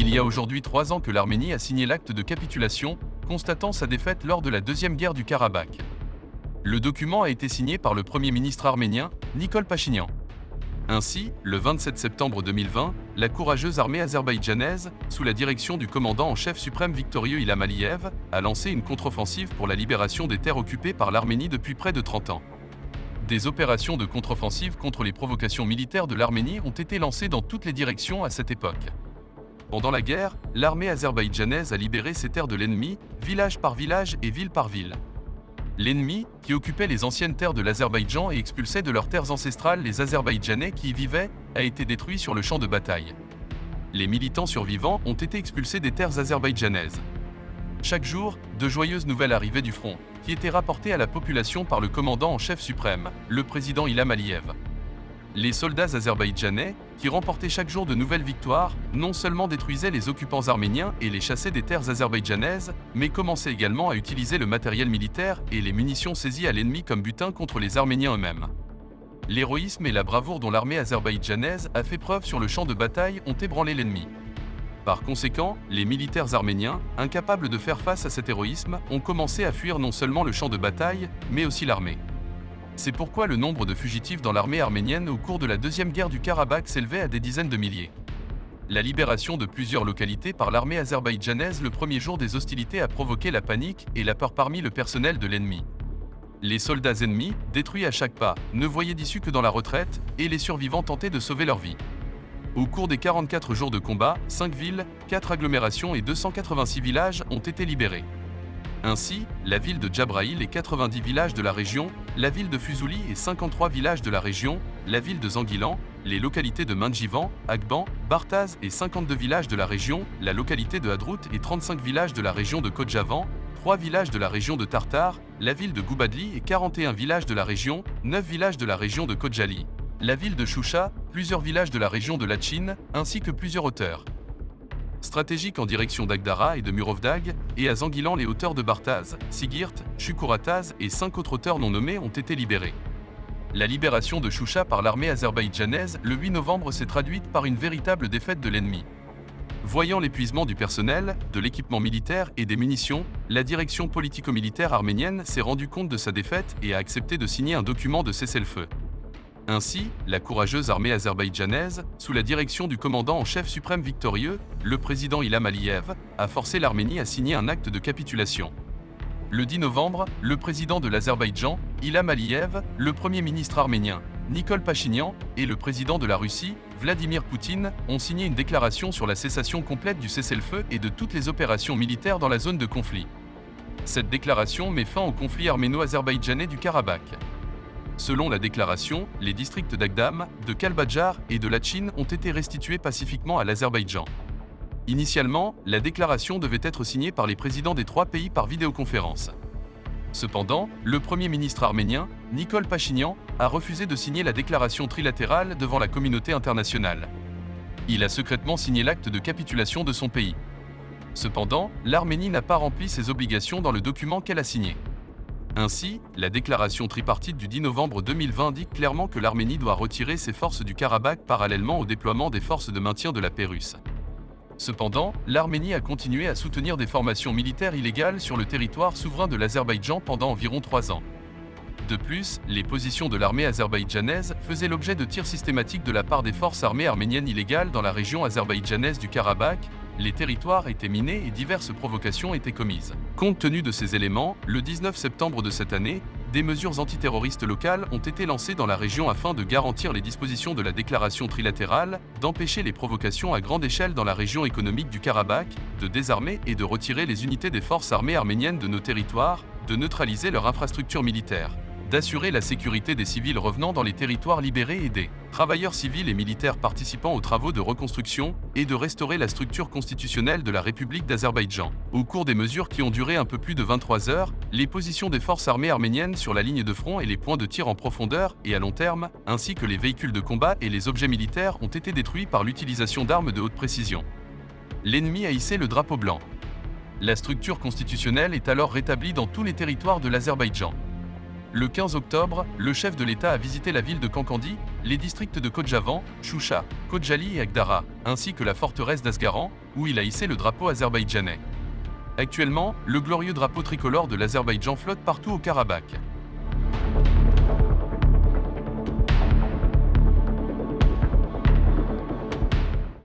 Il y a aujourd'hui 3 ans que l'Arménie a signé l'acte de capitulation, constatant sa défaite lors de la deuxième guerre du Karabakh. Le document a été signé par le Premier ministre arménien, Nikol Pachinian. Ainsi, le 27 septembre 2020, la courageuse armée azerbaïdjanaise, sous la direction du commandant en chef suprême victorieux Ilham Aliyev, a lancé une contre-offensive pour la libération des terres occupées par l'Arménie depuis près de 30 ans. Des opérations de contre-offensive contre les provocations militaires de l'Arménie ont été lancées dans toutes les directions à cette époque. Pendant la guerre, l'armée azerbaïdjanaise a libéré ces terres de l'ennemi, village par village et ville par ville. L'ennemi, qui occupait les anciennes terres de l'Azerbaïdjan et expulsait de leurs terres ancestrales les Azerbaïdjanais qui y vivaient, a été détruit sur le champ de bataille. Les militants survivants ont été expulsés des terres azerbaïdjanaises. Chaque jour, de joyeuses nouvelles arrivaient du front, qui étaient rapportées à la population par le commandant en chef suprême, le président Ilham Aliyev. Les soldats azerbaïdjanais, qui remportaient chaque jour de nouvelles victoires, non seulement détruisaient les occupants arméniens et les chassaient des terres azerbaïdjanaises, mais commençaient également à utiliser le matériel militaire et les munitions saisies à l'ennemi comme butin contre les Arméniens eux-mêmes. L'héroïsme et la bravoure dont l'armée azerbaïdjanaise a fait preuve sur le champ de bataille ont ébranlé l'ennemi. Par conséquent, les militaires arméniens, incapables de faire face à cet héroïsme, ont commencé à fuir non seulement le champ de bataille, mais aussi l'armée. C'est pourquoi le nombre de fugitifs dans l'armée arménienne au cours de la deuxième guerre du Karabakh s'élevait à des dizaines de milliers. La libération de plusieurs localités par l'armée azerbaïdjanaise le premier jour des hostilités a provoqué la panique et la peur parmi le personnel de l'ennemi. Les soldats ennemis, détruits à chaque pas, ne voyaient d'issue que dans la retraite, et les survivants tentaient de sauver leur vie. Au cours des 44 jours de combat, 5 villes, 4 agglomérations et 286 villages ont été libérés. Ainsi, la ville de Djabraïl et 90 villages de la région, la ville de Fuzuli et 53 villages de la région, la ville de Zanguilan, les localités de Mandjivan, Agban, Bartaz et 52 villages de la région, la localité de Hadrout et 35 villages de la région de Kodjavan, 3 villages de la région de Tartar, la ville de Goubadli et 41 villages de la région, 9 villages de la région de Kodjali, la ville de Choucha, plusieurs villages de la région de Lachin, ainsi que plusieurs hauteurs stratégiques en direction d'Agdara et de Murovdag, et à Zanguilan les hauteurs de Bartaz, Sigirt, Chukurataz et 5 autres hauteurs non nommées ont été libérées. La libération de Choucha par l'armée azerbaïdjanaise le 8 novembre s'est traduite par une véritable défaite de l'ennemi. Voyant l'épuisement du personnel, de l'équipement militaire et des munitions, la direction politico-militaire arménienne s'est rendue compte de sa défaite et a accepté de signer un document de cessez-le-feu. Ainsi, la courageuse armée azerbaïdjanaise, sous la direction du commandant en chef suprême victorieux, le président Ilham Aliyev, a forcé l'Arménie à signer un acte de capitulation. Le 10 novembre, le président de l'Azerbaïdjan, Ilham Aliyev, le premier ministre arménien, Nikol Pachinian, et le président de la Russie, Vladimir Poutine, ont signé une déclaration sur la cessation complète du cessez-le-feu et de toutes les opérations militaires dans la zone de conflit. Cette déclaration met fin au conflit arméno-azerbaïdjanais du Karabakh. Selon la déclaration, les districts d'Agdam, de Kalbadjar et de Lachin ont été restitués pacifiquement à l'Azerbaïdjan. Initialement, la déclaration devait être signée par les présidents des 3 pays par vidéoconférence. Cependant, le Premier ministre arménien, Nikol Pachinian, a refusé de signer la déclaration trilatérale devant la communauté internationale. Il a secrètement signé l'acte de capitulation de son pays. Cependant, l'Arménie n'a pas rempli ses obligations dans le document qu'elle a signé. Ainsi, la déclaration tripartite du 10 novembre 2020 indique clairement que l'Arménie doit retirer ses forces du Karabakh parallèlement au déploiement des forces de maintien de la paix russe. Cependant, l'Arménie a continué à soutenir des formations militaires illégales sur le territoire souverain de l'Azerbaïdjan pendant environ 3 ans. De plus, les positions de l'armée azerbaïdjanaise faisaient l'objet de tirs systématiques de la part des forces armées arméniennes illégales dans la région azerbaïdjanaise du Karabakh, les territoires étaient minés et diverses provocations étaient commises. Compte tenu de ces éléments, le 19 septembre de cette année, des mesures antiterroristes locales ont été lancées dans la région afin de garantir les dispositions de la déclaration trilatérale, d'empêcher les provocations à grande échelle dans la région économique du Karabakh, de désarmer et de retirer les unités des forces armées arméniennes de nos territoires, de neutraliser leur infrastructure militaire, d'assurer la sécurité des civils revenant dans les territoires libérés et des travailleurs civils et militaires participant aux travaux de reconstruction, et de restaurer la structure constitutionnelle de la République d'Azerbaïdjan. Au cours des mesures qui ont duré un peu plus de 23 heures, les positions des forces armées arméniennes sur la ligne de front et les points de tir en profondeur et à long terme, ainsi que les véhicules de combat et les objets militaires ont été détruits par l'utilisation d'armes de haute précision. L'ennemi a hissé le drapeau blanc. La structure constitutionnelle est alors rétablie dans tous les territoires de l'Azerbaïdjan. Le 15 octobre, le chef de l'État a visité la ville de Kankandi, les districts de Kodjavan, Choucha, Kodjali et Agdara, ainsi que la forteresse d'Asgaran, où il a hissé le drapeau azerbaïdjanais. Actuellement, le glorieux drapeau tricolore de l'Azerbaïdjan flotte partout au Karabakh.